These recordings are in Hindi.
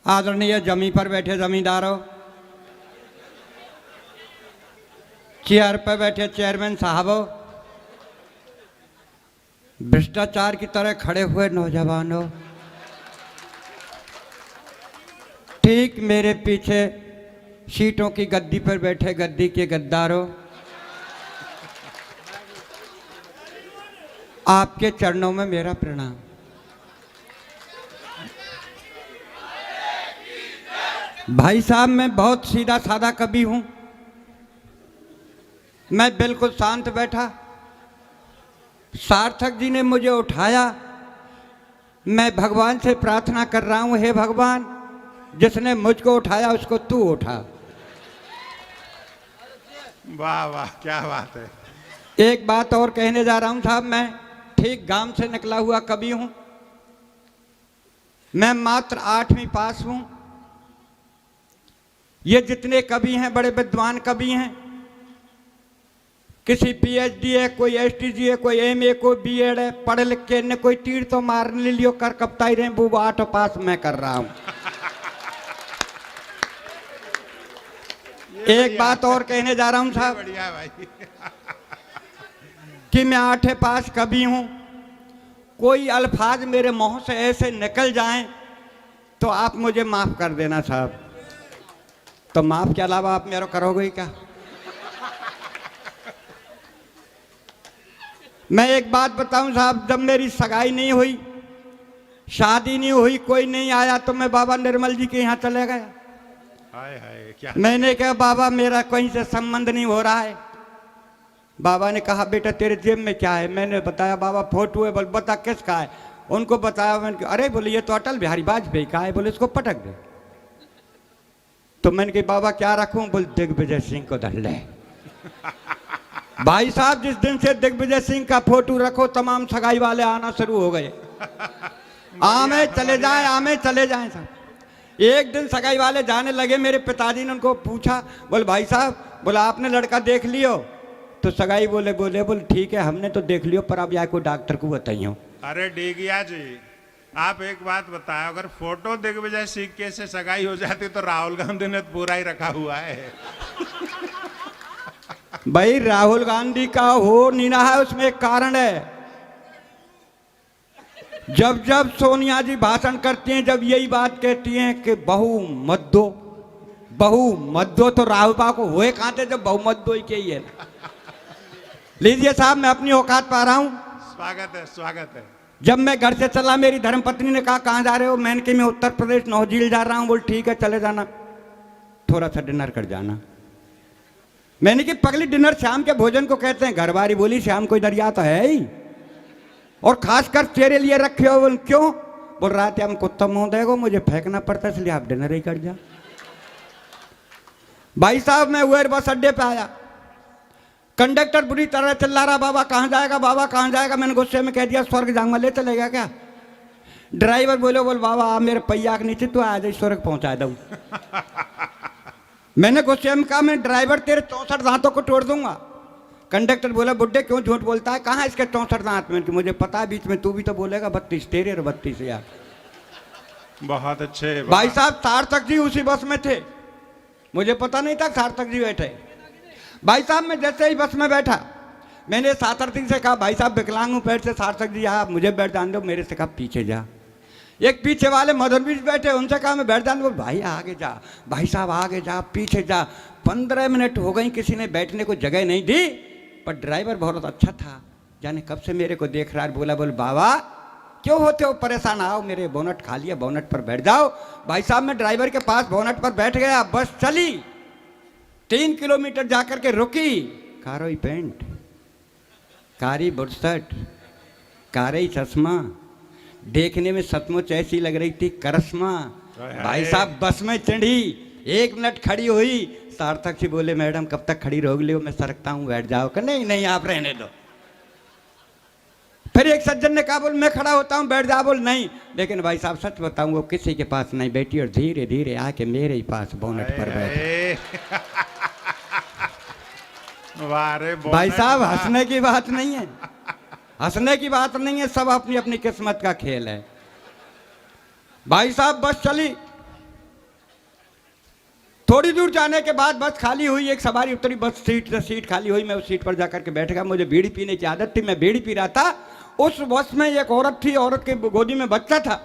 आदरणीय जमी पर बैठे जमींदारों, चेयर पर बैठे चेयरमैन साहबों, भ्रष्टाचार की तरह खड़े हुए नौजवानों, ठीक मेरे पीछे सीटों की गद्दी पर बैठे गद्दी के गद्दारों, आपके चरणों में मेरा प्रणाम। भाई साहब, मैं बहुत सीधा साधा कवि हूं। मैं बिल्कुल शांत बैठा, सार्थक जी ने मुझे उठाया। मैं भगवान से प्रार्थना कर रहा हूं, हे भगवान, जिसने मुझको उठाया उसको तू उठा। वाह वाह, क्या बात है। एक बात और कहने जा रहा हूं साहब, मैं ठीक गांव से निकला हुआ कवि हूं। मैं मात्र 8वीं पास हूं। ये जितने कवि हैं बड़े विद्वान कवि हैं, किसी पीएचडी है, कोई एसटीजी है, कोई एमए, कोई बीएड है, पढ़ लिख के ने कोई तीर तो मारने लियो कर कपताई रहे, वो 8 पास मैं कर रहा हूं। एक बात और कहने जा रहा हूं साहब, बढ़िया भाई। कि मैं 8 पास कवि हूं। कोई अल्फाज मेरे मुंह से ऐसे निकल जाएं तो आप मुझे माफ कर देना साहब। तो माफ के अलावा आप मेरा करोगे ही क्या? मैं एक बात बताऊं साहब, जब मेरी सगाई नहीं हुई, शादी नहीं हुई, कोई नहीं आया, तो मैं बाबा निर्मल जी के यहाँ चले गया। हाय हाय, क्या। मैंने कहा बाबा मेरा कहीं से संबंध नहीं हो रहा है। बाबा ने कहा बेटा तेरे जेब में क्या है? मैंने बताया बाबा फोटो है। बोल बता किसका है? उनको बताया। मैंने कहा अरे बोले ये तो अटल बिहारी वाजपेयी का है। बोले इसको पटक दे। तो मैंने कहा बाबा क्या रखूं? बोल दिग्विजय सिंह को धर ले। भाई साहब, जिस दिन से दिग्विजय सिंह का फोटो रखो, तमाम सगाई वाले आना शुरू हो गए। आमे चले जाएं, आमे चले जाएं साहब। एक दिन सगाई वाले जाने लगे, मेरे पिताजी ने उनको पूछा, बोले भाई साहब, बोला आपने लड़का देख लियो? तो सगाई बोले ठीक है हमने तो देख लियो, पर अब या कोई डॉक्टर को बताइयो। अरे डेगिया जी, आप एक बात बताएं, अगर फोटो दिग्विजय सिंह के से सगाई हो जाती तो राहुल गांधी ने तो पूरा ही रखा हुआ है। भाई राहुल गांधी का हो नहीं रहा है, उसमें एक कारण है। जब जब सोनिया जी भाषण करती हैं, जब यही बात कहती हैं कि बहु मत दो, तो राहुल बाबा को हुए कहां थे जब बहु मत दो ही के ही है। लीजिए साहब, मैं अपनी औकात पा रहा हूं। स्वागत है, स्वागत है। जब मैं घर से चला, मेरी धर्मपत्नी ने कहा कहां जा रहे हो? मैंने कहा मैं उत्तर प्रदेश नौझील जा रहा हूं। बोल ठीक है चले जाना, थोड़ा सा डिनर कर जाना। मैंने कि पगली डिनर शाम के भोजन को कहते हैं। घरवारी बोली शाम कोई दरिया तो है ही, और खासकर तेरे लिए रखे हो। बोल क्यों? बोल रहा थे हम कुत्ता मुंह देगो, मुझे फेंकना पड़ता इसलिए आप डिनर ही कर जा। भाई साहब, मैं वेयर बस अड्डे पे आया। कंडक्टर बुरी तरह चिल्ला रहा, बाबा कहाँ जाएगा, बाबा कहाँ जाएगा? मैंने गुस्से में कह दिया स्वर्ग जाऊंगा, ले चलेगा क्या? ड्राइवर बोले बोल बाबा आप मेरे पहिया के नीचे तो आ जाए, स्वर्ग पहुंचा दूं। मैंने गुस्से में कहा मैं ड्राइवर तेरे 64 दांतों को तोड़ दूंगा। कंडक्टर बोला बुड्ढे क्यों झूठ बोलता है, कहाँ इसके 64 दांत? में मुझे पता है, बीच में तू भी तो बोलेगा 32 तेरे और 32 यार। बहुत अच्छे भाई साहब, सार्थक जी उसी बस में थे, मुझे पता नहीं था सार्थक जी बैठे। भाई साहब, मैं जैसे ही बस में बैठा, मैंने सार्थक से कहा भाई साहब विकलांग हूँ पैर से। सार्थक जी आप मुझे बैठ जान दो। मेरे से कहा पीछे जा। एक पीछे वाले मदन भी बैठे, उनसे कहा मैं बैठ जान दो। भाई आगे जा, भाई साहब आगे जा, पीछे जा। 15 मिनट हो गई, किसी ने बैठने को जगह नहीं दी। पर ड्राइवर बहुत अच्छा था, जाने कब से मेरे को देख रहा है। बोला बोल बाबा क्यों होते हो परेशान, आओ मेरे बोनट खा लिया, बोनट पर बैठ जाओ। भाई साहब, मैं ड्राइवर के पास बोनट पर बैठ गया। बस चली, 3 किलोमीटर जाकर के रुकी। कारोई पेंट, कारी बुरसट, कारी चश्मा, देखने में सचमुच ऐसी लग रही थी करश्मा। भाई साहब, बस में चढ़ी, 1 मिनट खड़ी हुई। सार्थक जी बोले मैडम कब तक खड़ी रहोगे? मैं सरकता हूँ, बैठ जाओ। कि नहीं नहीं आप रहने दो। फिर एक सज्जन ने कहा बोल मैं खड़ा होता हूँ, बैठ जा। बोल नहीं, लेकिन भाई साहब सच बताऊं वो किसी के पास नहीं बैठी, और धीरे धीरे आके मेरे ही पास बोनट पर बैठी। भाई साहब, हंसने की बात नहीं है, हंसने की बात नहीं है, सब अपनी अपनी किस्मत का खेल है। भाई साहब, बस चली, थोड़ी दूर जाने के बाद बस खाली हुई, एक सवारी उतरी, बस सीट खाली हुई। मैं उस सीट पर जाकर के बैठ गया। मुझे बीड़ी पीने की आदत थी, मैं बीड़ी पी रहा था। उस बस में एक औरत थी, औरत के गोदी में बच्चा था।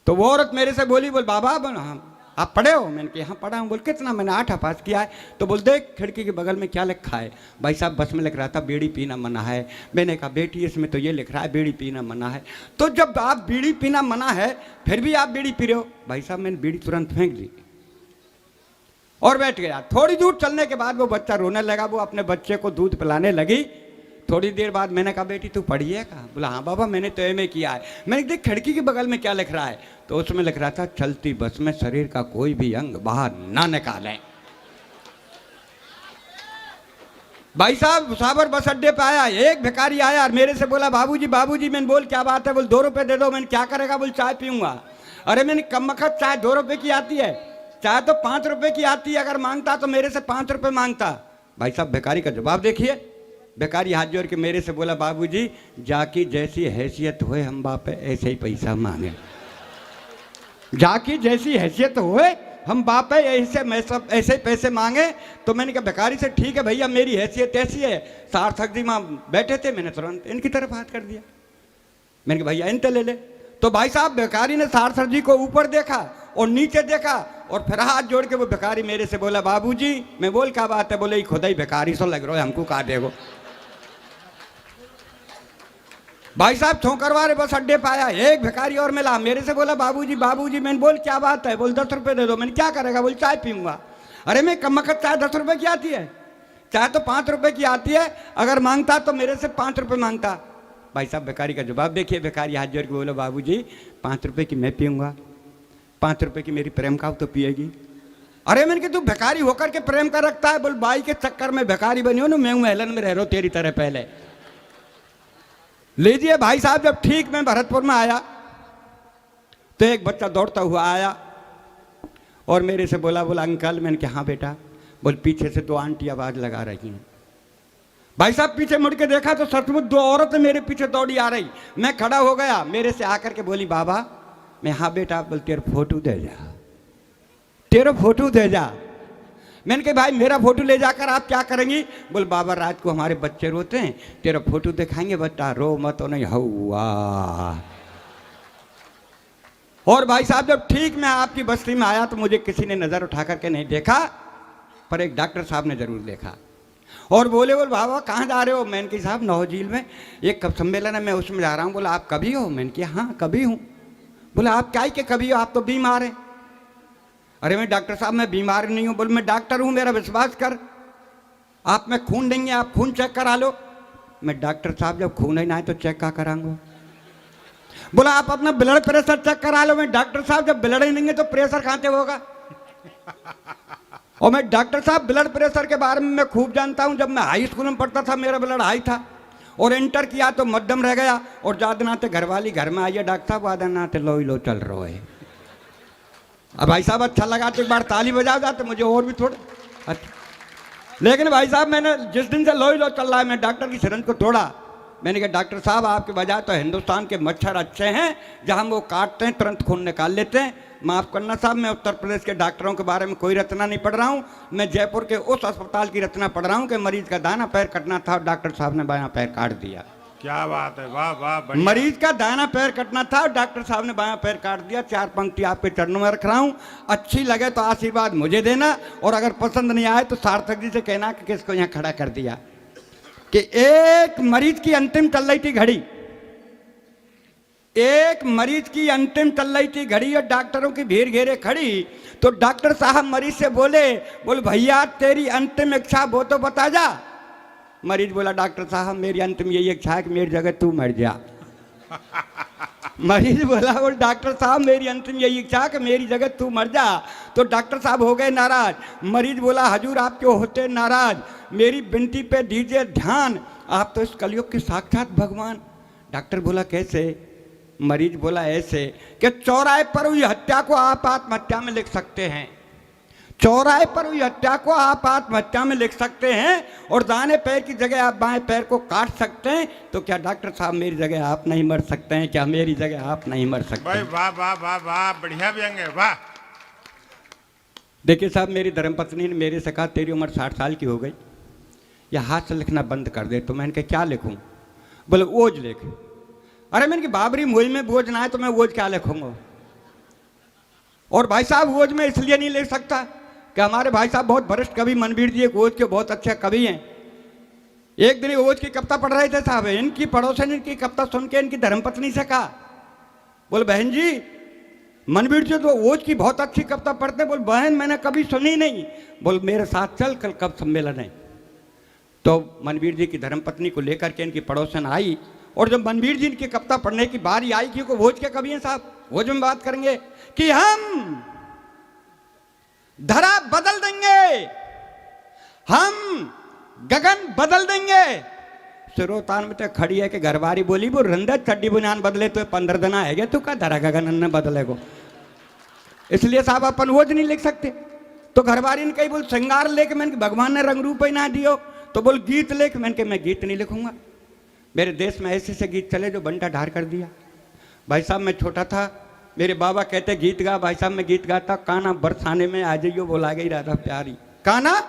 तो वो औरत मेरे से बोली, बोल बाबा आप पढ़े हो? मैंने कहा हाँ पढ़ा हूँ। बोल कितना? मैंने 8 पास किया है। तो बोल देख खिड़की के बगल में क्या लिखा है? भाई साहब बस में लिख रहा था बीड़ी पीना मना है। मैंने कहा बेटी इसमें तो ये लिख रहा है बीड़ी पीना मना है। तो जब आप बीड़ी पीना मना है फिर भी आप बीड़ी पी रहे हो? भाई साहब मैंने बीड़ी तुरंत फेंक दी और बैठ गया। थोड़ी दूर चलने के बाद वो बच्चा रोने लगा। वो अपने बच्चे को दूध पिलाने लगी। थोड़ी देर बाद मैंने कहा बेटी तू पढ़ी है? कहा? बोला हाँ बाबा मैंने तो एमए किया है। मैंने देख खिड़की के बगल में क्या लिख रहा है? तो उसमें लिख रहा था चलती बस में शरीर का कोई भी अंग बाहर ना निकालें। भाई साहब मुसाफिर बस अड्डे पे आया, एक भिखारी आया और मेरे से बोला बाबूजी बाबूजी। मैंने बोल क्या बात है? बोल 2 रुपए दे दो। मैंने क्या करेगा? बोल चाय पीऊंगा। अरे मैंने कम वक्त चाय 2 रुपए की आती है, चाय तो 5 रुपए की आती है। अगर मांगता तो मेरे से 5 रुपए मांगता। भाई साहब भिखारी का जवाब देखिए। भिखारी हाथ जोड़ के मेरे से बोला बाबूजी जाकी जैसी हैसियत होए हम बाप ऐसे ही पैसा मांगे। जाकी जैसी हैसियत होए हम बाप है ऐसे मैं सब ऐसे ही पैसे मांगे। तो मैंने कहा भिखारी से ठीक है भैया मेरी हैसियत ऐसी है। सार्थक जी वहाँ बैठे थे, मैंने तुरंत इनकी तरफ हाथ कर दिया। मैंने कहा भैया इनते ले ले। तो भाई साहब भिखारी ने सार्थक जी को ऊपर देखा और नीचे देखा और फिर हाथ जोड़ के वो भिखारी मेरे से बोला बाबूजी। मैं बोल क्या बात है? बोले खुदा ही भिखारी सो लग रहा है, हमको कहा देगो। भाई साहब छोकरवारे बस अड्डे पे आया, एक भिखारी और मिला, मेरे से बोला बाबूजी बाबूजी। मैंने बोल क्या बात है? बोल 10 रुपए दे दो। मैंने क्या करेगा? बोल चाय पीऊंगा। अरे मैं कम वक्त चाय 10 रुपए की आती है, चाय तो 5 रुपए की आती है। अगर मांगता तो मेरे से 5 रुपए मांगता। भाई साहब भिखारी का जवाब देखिए। भिखारी हाथ जोड़ के बोला बाबूजी 5 रुपए की मैं पीऊंगा, 5 रुपए की मेरी प्रेम का तो पिएगी। अरे मैंने कहा तू भिखारी होकर के प्रेम का रखता है? बोल बाई के चक्कर में भिखारी बनी हो ना, मैं महलन में रह रहा हूँ तेरी तरह पहले। लीजिए भाई साहब जब ठीक मैं भरतपुर में आया तो एक बच्चा दौड़ता हुआ आया और मेरे से बोला अंकल। मैंने कहा हाँ बेटा। बोल पीछे से 2 आंटी आवाज लगा रही हैं। भाई साहब पीछे मुड़ के देखा तो सचमुच 2 औरतें मेरे पीछे दौड़ी आ रही। मैं खड़ा हो गया, मेरे से आकर के बोली बाबा। मैं हाँ बेटा। बोल तेरा फोटो दे जा, तेरा फोटो दे जा। मैंने कहा भाई मेरा फोटो ले जाकर आप क्या करेंगी? बोल बाबा रात को हमारे बच्चे रोते हैं, तेरा फोटो दिखाएंगे, बच्चा रो मत नहीं हुआ। और भाई साहब जब ठीक मैं आपकी बस्ती में आया तो मुझे किसी ने नजर उठा करके नहीं देखा, पर एक डॉक्टर साहब ने जरूर देखा और बोले बोल बाबा कहाँ जा रहे हो? मैंने कहा साहब नौ झील में एक कब सम्मेलन है, मैं उसमें जा रहा हूँ। बोला आप कभी हो? मैंने कहा हाँ कभी हूँ। बोला आप क्या ही के कभी हो? आप तो बीमार हैं। अरे मैं डॉक्टर साहब मैं बीमार नहीं हूँ। बोले मैं डॉक्टर हूँ, मेरा विश्वास कर। आप में खून देंगे, आप खून चेक करा लो। मैं डॉक्टर साहब जब खून ही ना है तो चेक क्या कराऊंगा? बोला आप अपना ब्लड प्रेशर चेक करा लो। मैं डॉक्टर साहब जब ब्लड ही नहीं है तो प्रेशर कहाँ से होगा? और मैं डॉक्टर साहब ब्लड प्रेशर के बारे में मैं खूब जानता हूँ। जब मैं हाई स्कूल में पढ़ता था मेरा ब्लड हाई था और इंटर किया तो मध्यम रह गया। और ज्यादा नाते घरवाली घर में आई है डॉक्टर साहब, वादा नाते लो चल रहा है। अब भाई साहब अच्छा लगा तो एक बार ताली बजा जाते मुझे और भी थोड़ा अच्छा। लेकिन भाई साहब मैंने जिस दिन से लो चल रहा है मैं डॉक्टर की सिरंज को तोड़ा। मैंने कहा डॉक्टर साहब आपके बजाय तो हिंदुस्तान के मच्छर अच्छे हैं, जहां वो काटते हैं तुरंत खून निकाल लेते हैं। माफ़ करना साहब मैं उत्तर प्रदेश के डॉक्टरों के बारे में कोई रचना नहीं पढ़ रहा हूँ, मैं जयपुर के उस अस्पताल की रचना पढ़ रहा हूँ कि मरीज का दाना पैर कटना था और डॉक्टर साहब ने बायां पैर काट दिया। क्या बात है, वाह वाह। मरीज का दाना पैर कटना था और डॉक्टर साहब ने बायां पैर काट दिया। 4 पंक्ति आपके चरणों में रख रहा हूं, अच्छी लगे तो आशीर्वाद मुझे देना और अगर पसंद नहीं आए तो सार्थक जी से कहना कि किसको यहाँ खड़ा कर दिया। कि एक मरीज की अंतिम चल रही थी घड़ी, एक मरीज की अंतिम चल रही थी घड़ी और डॉक्टरों की भीड़ घेरे खड़ी। तो डॉक्टर साहब मरीज से बोले भैया तेरी अंतिम इच्छा वो तो बता जा। मरीज बोला डॉक्टर साहब मेरी अंतिम यही इच्छा है कि मेरी जगह तू मर जा। मरीज बोला बोल डॉक्टर साहब मेरी अंतिम यही इच्छा है कि मेरी जगह तू मर जा। तो डॉक्टर साहब हो गए नाराज। मरीज बोला हजूर आप क्यों होते नाराज, मेरी विनती पे दीजिए ध्यान, आप तो इस कलयुग के साक्षात भगवान। डॉक्टर बोला कैसे? मरीज बोला ऐसे कि चौराहे पर हुई हत्या को आप आत्महत्या में लिख सकते हैं, चौराहे पर हुई हत्या को आप आत्महत्या में लिख सकते हैं और दाहिने पैर की जगह आप बाएं पैर को काट सकते हैं। तो क्या डॉक्टर साहब मेरी जगह आप नहीं मर सकते हैं? क्या मेरी जगह आप नहीं मर सकते? भाई वाह वाह वाह वाह, बढ़िया व्यंग है, वाह। देखिए साहब, मेरी धर्मपत्नी ने मेरे से कहा तेरी उम्र 60 साल की हो गई, या हाथ से लिखना बंद कर दे। तो मैंने कहा क्या लिखूं? बोले ओज लिख। अरे मैंने कहा बाबरी मुझ में बोझ ना है तो मैं ओज क्या लिखूंगा? और भाई साहब ओज में इसलिए नहीं लिख सकता कि हमारे भाई साहब बहुत वरिष्ठ कवि मनवीर जी एक ओज के बहुत अच्छे कवि हैं। एक दिन ओज की कविता पढ़ रहे थे साहब, इनकी पड़ोसन इनकी कविता सुन के इनकी धर्मपत्नी से कहा, बोले बहन जी मनवीर जी तो ओज की बहुत अच्छी कविता पढ़ते। बोल बहन मैंने कभी सुनी नहीं। बोल मेरे साथ चल, कल कब सम्मेलन है। तो मनवीर जी की धर्मपत्नी को लेकर के इनकी पड़ोसन आई, और जब मनवीर जी की कविता पढ़ने की बारी आई, क्योंकि ओज के कवि हैं साहब, ओज में बात करेंगे कि हम धरा बदल देंगे, हम गगन बदल देंगे। सिरोतान में तो खड़ी है कि घरवारी बोली वो रंदा चड्डी बुनियान बदले तो 15 दिन आएगा, तू का धरा गगन न बदले को। इसलिए साहब अपन ओज नहीं लिख सकते। तो घरवारी ने कही बोल श्रृंगार लेके, मैंने भगवान ने रंग रूप ही ना दियो। तो बोल गीत लेके, मैंने कहा मैं गीत नहीं लिखूंगा। मेरे देश में ऐसे से गीत चले जो बंटा ढार कर दिया। भाई साहब मैं छोटा था, मेरे बाबा कहते गीत गा। भाई साहब मैं गीत गाता, काना बरसाने में आ जाइयो बोला गई राधा प्यारी, काना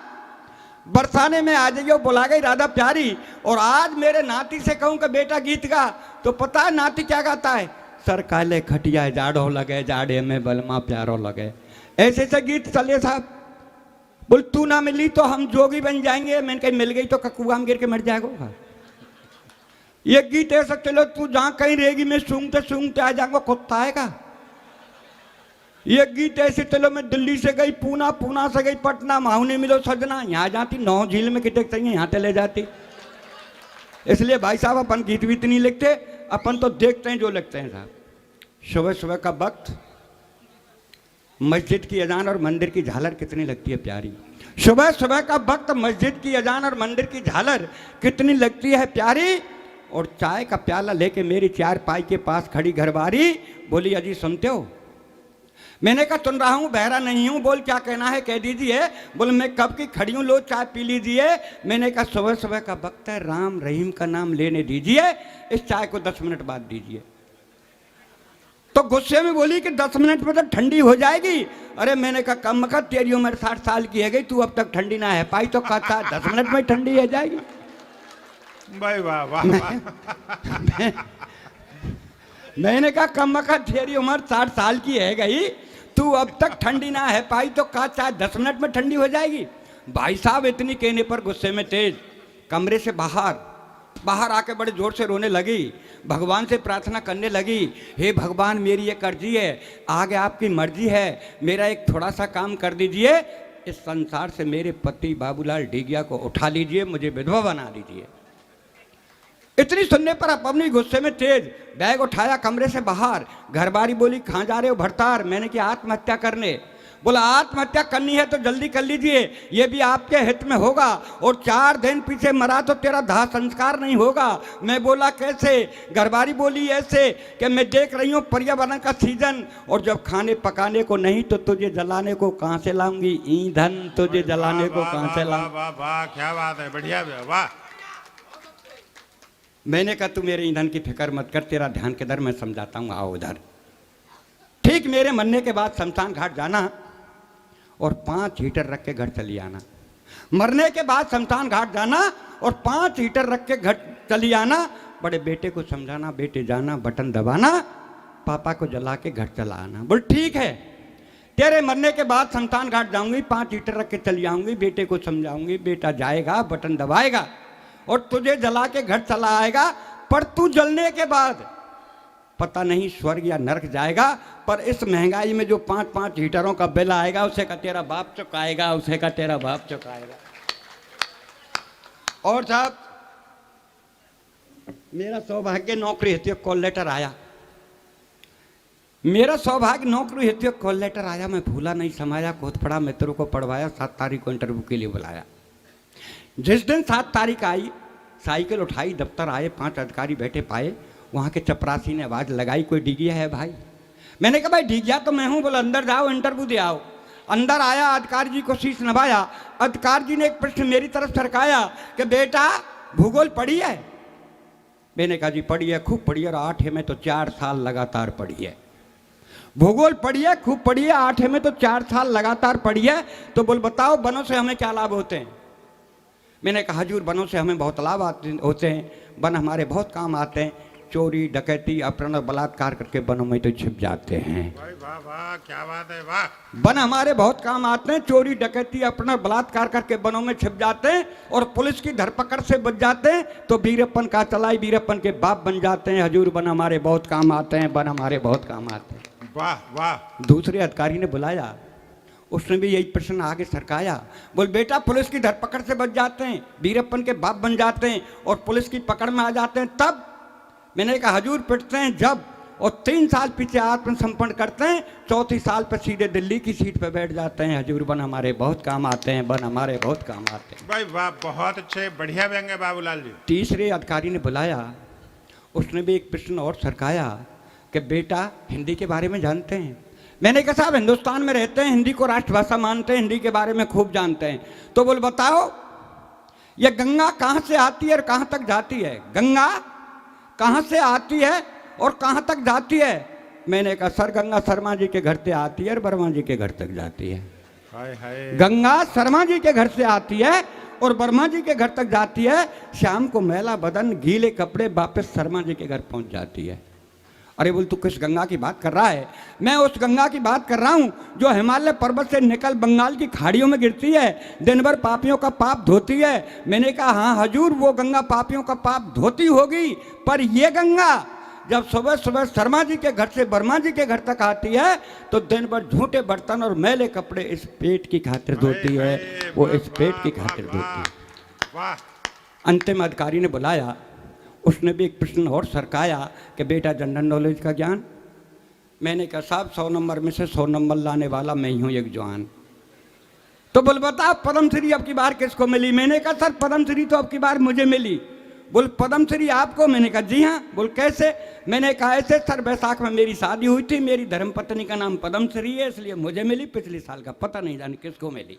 बरसाने में आ जाइयो बोला गई राधा प्यारी। और आज मेरे नाती से कहूं कि बेटा गीत गा, तो पता है नाती क्या गाता है? सर काले खटिया जाड़ो लगे, जाड़े में बलमा प्यारो लगे। ऐसे से गीत चले साहब। बोल तू ना मिली तो हम जोगी बन जाएंगे। मैंने कही मिल गई तो ककुआ में गिर के मर जाएगा। ये गीत ऐसा चलो, तू जहां कहीं रहेगी मैं सूंघते सूंघते आ जाऊंगा, कुत्ता आएगा। ये गीत ऐसे चलो, मैं दिल्ली से गई पूना, पूना से गई पटना, माहौने मिलो सजना, यहाँ जाती 9 झील में कितने चाहिए यहाँ चले जाती। इसलिए भाई साहब अपन गीत वीत नहीं लिखते, अपन तो देखते हैं जो लिखते हैं साहब। सुबह सुबह का वक्त मस्जिद की अजान और मंदिर की झालर कितनी लगती है प्यारी। सुबह सुबह का वक्त मस्जिद की अजान और मंदिर की झालर कितनी लगती है प्यारी। और चाय का प्याला लेके मेरी चारपाई के पास खड़ी घरवारी बोली अजी सुनते हो? मैंने कहा सुन रहा हूँ, बहरा नहीं हूँ, बोल क्या कहना है कह दीजिए। बोले मैं कब की खड़ी हूँ, लो चाय पी लीजिए। मैंने कहा सुबह सुबह का वक्त है, राम रहीम का नाम लेने दीजिए, इस चाय को 10 मिनट बाद दीजिए। तो गुस्से में बोली कि 10 मिनट में तो ठंडी हो जाएगी। अरे मैंने कहा कम मखत तेरी उम्र 60 साल की है गई, तू अब तक ठंडी ना है पाई तो कहता 10 मिनट में ठंडी हो जाएगी। भाई वाह वाह वाह। मैंने कहा कम मखत तेरी उम्र 60 साल की है गई, तू अब तक ठंडी ना है पाई तो कहा चाहे 10 मिनट में ठंडी हो जाएगी। भाई साहब इतनी कहने पर गुस्से में तेज कमरे से बाहर आके बड़े जोर से रोने लगी, भगवान से प्रार्थना करने लगी, हे भगवान मेरी एक अर्जी है, आगे आपकी मर्जी है, मेरा एक थोड़ा सा काम कर दीजिए, इस संसार से मेरे पति बाबूलाल ढीगिया को उठा लीजिए, मुझे विधवा बना दीजिए। इतनी सुनने पर अपनी गुस्से में तेज बैग उठाया कमरे से बाहर। घरवारी बोली कहाँ जा रहे हो भरतार? मैंने कहा आत्महत्या करने। बोला आत्महत्या करनी है तो जल्दी कर लीजिए, ये भी आपके हित में होगा, और 4 दिन पीछे मरा तो तेरा दाह संस्कार नहीं होगा। मैं बोला कैसे? घरवारी बोली ऐसे कि मैं देख रही हूँ पर्यावरण का सीजन, और जब खाने पकाने को नहीं तो तुझे जलाने को कहाँ से लाऊंगी ईंधन, तुझे जलाने को कहाँ से लाऊंगी। वाह वाह क्या बात है, बढ़िया वाह। मैंने कहा तू मेरे ईंधन की फिक्र मत कर, तेरा ध्यान किधर मैं समझाता हूँ, आओ उधर। ठीक मेरे मरने के बाद शमशान घाट जाना और 5 हीटर रख के घर चली आना। मरने के बाद शमशान घाट जाना और 5 हीटर रख के घर चली आना। बड़े बेटे को समझाना, बेटे जाना बटन दबाना, पापा को जला के घर चला आना। बोल ठीक है, तेरे मरने के बाद शमशान घाट जाऊंगी, 5 हीटर रख के चली आऊंगी, बेटे को समझाऊंगी, बेटा जाएगा बटन दबाएगा और तुझे जला के घर चला आएगा। पर तू जलने के बाद पता नहीं स्वर्ग या नरक जाएगा, पर इस महंगाई में जो 5-5 हीटरों का बिल आएगा उसे का तेरा बाप चुकाएगा, उसे का तेरा बाप चुकाएगा। और साहब मेरा सौभाग्य नौकरी हेतु कॉल लेटर आया, मेरा सौभाग्य नौकरी हेतु कॉल लेटर आया। मैं भूला नहीं समाया, खुद पढ़ा, मित्रों को पढ़वाया, 7 तारीख को इंटरव्यू के लिए बुलाया। जिस दिन 7 तारीख आई, साइकिल उठाई, दफ्तर आए, 5 अधिकारी बैठे पाए। वहाँ के चपरासी ने आवाज़ लगाई कोई डिगिया है भाई? मैंने कहा भाई डिगिया तो मैं हूँ। बोला अंदर जाओ इंटरव्यू दे आओ। अंदर आया, अधिकारी जी को शीश नवाया। अधिकारी जी ने एक प्रश्न मेरी तरफ सरकाया कि बेटा भूगोल पढ़ी है? मैंने कहा जी पढ़ी है, खूब पढ़ी है, और 8 में तो 4 साल लगातार पढ़ी है। भूगोल पढ़िए, खूब पढ़िए, 8 में तो 4 साल लगातार पढ़िए। तो बोल बताओ वनों से हमें क्या लाभ होते हैं? मैंने कहा हजूर वनों से हमें बहुत लाभ होते हैं, वन हमारे बहुत काम आते हैं। चोरी डकैती अपहरण और बलात्कार करके वनों में तो छिप जाते हैं। भाई वाह वाह, क्या बात है, वाह। वन हमारे बहुत काम आते हैं, चोरी डकैती अपहरण और बलात्कार करके वनों में छिप जाते हैं और पुलिस की धरपकड़ से बच जाते हैं तो वीरप्पन का चलाई वीरप्पन के बाप बन जाते हैं। हजूर वन हमारे बहुत काम आते हैं, वन हमारे बहुत काम आते हैं। वाह वाह। दूसरे अधिकारी ने बुलाया, उसने भी यही प्रश्न आगे सरकाया। बोल बेटा पुलिस की धरपकड़ से बच जाते हैं, वीरप्पन के बाप बन जाते हैं और पुलिस की पकड़ में आ जाते हैं तब? मैंने कहा हजूर पिटते हैं जब, और 3 साल पीछे आत्मसमर्पण करते हैं, 4थी साल पर सीधे दिल्ली की सीट पर बैठ जाते हैं। हजूर वन हमारे बहुत काम आते हैं, वन हमारे बहुत काम आते हैं। भाई वाह, बहुत अच्छे, बढ़िया व्यंग्य बाबूलाल जी। तीसरे अधिकारी ने बुलाया, उसने भी एक प्रश्न और सरकाया कि बेटा हिंदी के बारे में जानते हैं? मैंने कहा साहब हिंदुस्तान में रहते हैं, हिंदी को राष्ट्रभाषा मानते हैं, हिंदी के बारे में खूब जानते हैं। तो बोल बताओ ये गंगा कहाँ से आती है और कहाँ तक जाती है? गंगा कहाँ से आती है और कहाँ तक जाती है? मैंने कहा सर गंगा शर्मा जी के घर से आती है और वर्मा जी के घर तक जाती है। हाय हाय। गंगा शर्मा जी के घर से आती है और वर्मा जी के घर तक जाती है। शाम को मैला बदन गीले कपड़े वापस शर्मा जी के घर पहुंच जाती है। अरे बोल तू किस गंगा की बात कर रहा है? मैं उस गंगा की बात कर रहा हूँ जो हिमालय पर्वत से निकल बंगाल की खाड़ियों में गिरती है, दिन भर पापियों का पाप धोती है। मैंने कहा हाँ हजूर वो गंगा पापियों का पाप धोती होगी, पर ये गंगा जब सुबह सुबह शर्मा जी के घर से वर्मा जी के घर तक आती है तो दिन भर झूठे बर्तन और मैले कपड़े इस पेट की खातिर धोती है, वो इस पेट की खातिर धोती है। वाह। अंतिम अधिकारी ने बुलाया, उसने भी एक प्रश्न और सरकाया कि बेटा जनरल नॉलेज का ज्ञान? मैंने कहा साहब 100 नंबर में से 100 नंबर लाने वाला मैं ही हूँ एक जवान। तो बोल बता पद्मश्री अब की बार किसको मिली? मैंने कहा सर पद्मश्री तो अब की बार मुझे मिली। बोल पद्मश्री आपको? मैंने कहा जी हाँ। बोल कैसे? मैंने कहा ऐसे सर बैसाख में मेरी शादी हुई थी, मेरी धर्मपत्नी का नाम पद्मश्री है इसलिए मुझे मिली, पिछले साल का पता नहीं जाने किसको मिली।